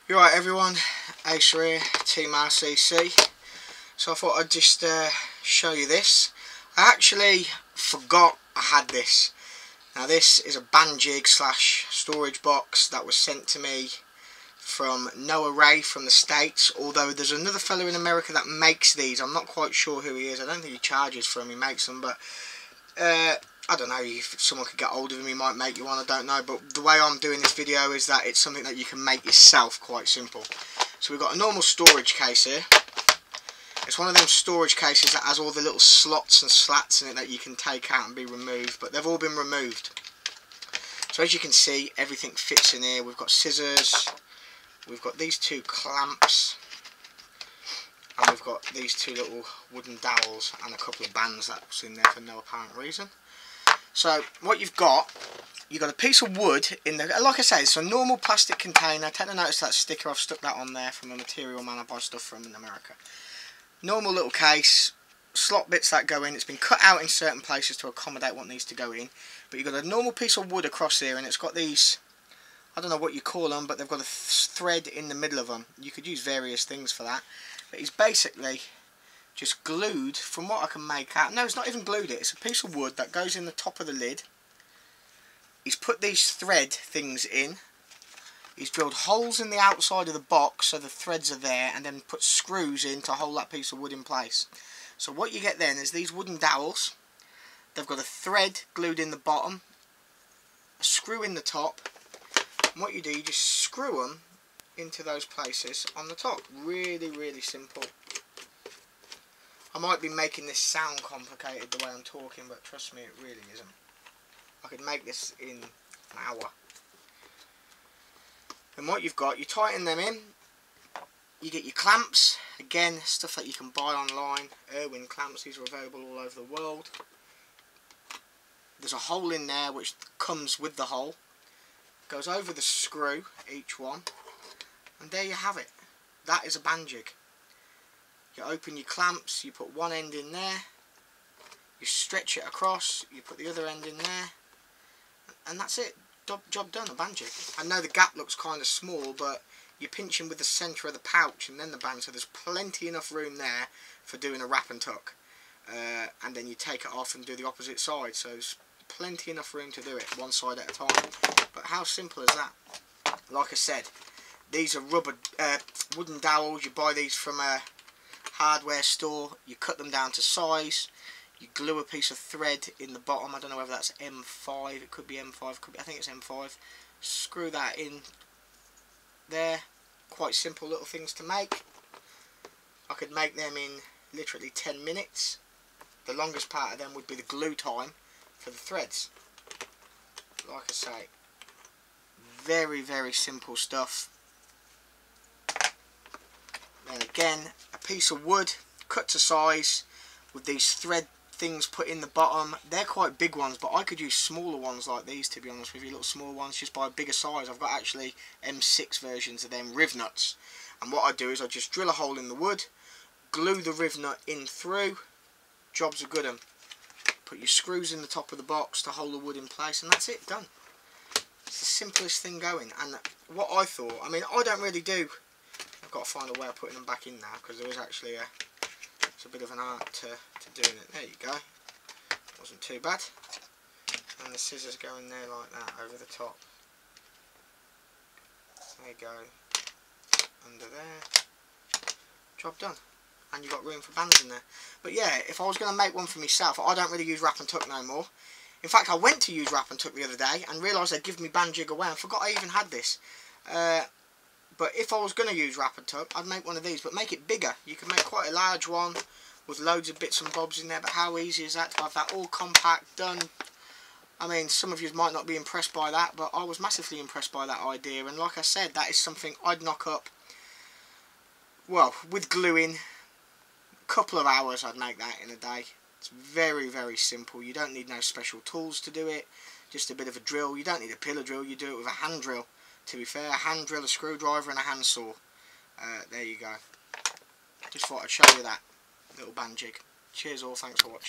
You alright everyone, Ace here, Team RCC. So I thought I'd just show you this. I actually forgot I had this. Now this is a Banjig / storage box that was sent to me from Noah Ray from the States. Although there's another fella in America that makes these. I'm not quite sure who he is. I don't think he charges for them, he makes them. But I don't know, if someone could get hold of him, he might make you one, I don't know. But the way I'm doing this video is that it's something that you can make yourself, quite simple. So we've got a normal storage case here. It's one of them storage cases that has all the little slots and slats in it that you can take out and be removed, but they've all been removed. So as you can see, everything fits in here. We've got scissors, we've got these two clamps, and we've got these two little wooden dowels and a couple of bands that's in there for no apparent reason. So what you've got a piece of wood in there. Like I say, it's a normal plastic container. Take a notice that sticker, I've stuck that on there from a material man I buy stuff from in America. Normal little case, slot bits that go in. It's been cut out in certain places to accommodate what needs to go in. But you've got a normal piece of wood across here, and it's got these, I don't know what you call them, but they've got a thread in the middle of them. You could use various things for that. But it's basically just glued, from what I can make out. No, it's not even glued it. It's a piece of wood that goes in the top of the lid. He's put these thread things in. He's drilled holes in the outside of the box so the threads are there, and then put screws in to hold that piece of wood in place. So what you get then is these wooden dowels. They've got a thread glued in the bottom, a screw in the top, and what you do, you just screw them into those places on the top. Really, really simple. I might be making this sound complicated the way I'm talking, but trust me, it really isn't. I could make this in an hour. And what you've got, you tighten them in. You get your clamps. Again, stuff that you can buy online. Irwin clamps, these are available all over the world. There's a hole in there which comes with the hole. Goes over the screw, each one. And there you have it. That is a Banjig. You open your clamps, you put one end in there, you stretch it across, you put the other end in there, and that's it. Job done, a Banjig. I know the gap looks kind of small, but you're pinching with the centre of the pouch and then the band, so there's plenty enough room there for doing a wrap and tuck. And then you take it off and do the opposite side, so there's plenty enough room to do it, one side at a time. But how simple is that? Like I said, these are rubber, wooden dowels. You buy these from a hardware store, you cut them down to size, you glue a piece of thread in the bottom. I don't know whether that's M5, it could be M5, could be, I think it's M5. Screw that in there. Quite simple little things to make. I could make them in literally 10 minutes. The longest part of them would be the glue time for the threads. Like I say, very, very simple stuff. Then again, a piece of wood cut to size with these thread things put in the bottom. They're quite big ones, but I could use smaller ones like these, to be honest with you. Little small ones, just by a bigger size. I've got actually M6 versions of them, riv nuts. And what I do is I just drill a hole in the wood, glue the riv nut in through, job's a good one. Put your screws in the top of the box to hold the wood in place, and that's it, done. It's the simplest thing going. And what I thought, I mean, I don't really do, I've got to find a way of putting them back in now, because there is actually it's a bit of an art to doing it. There you go. Wasn't too bad. And the scissors go in there like that over the top. There you go. Under there. Job done. And you've got room for bands in there. But yeah, if I was going to make one for myself, I don't really use wrap and tuck no more. In fact, I went to use wrap and tuck the other day and realised they'd given me Banjig away and forgot I even had this. But if I was going to use wrap and tuck, I'd make one of these, but make it bigger. You can make quite a large one with loads of bits and bobs in there, but how easy is that to have that all compact, done? I mean, some of you might not be impressed by that, but I was massively impressed by that idea. And like I said, that is something I'd knock up, well, with gluing, a couple of hours I'd make that in a day. It's very, very simple. You don't need no special tools to do it, just a bit of a drill. You don't need a pillar drill, you do it with a hand drill. To be fair, a hand drill, a screwdriver and a handsaw. There you go. Just thought I'd show you that little Banjig. Cheers all, thanks for watching.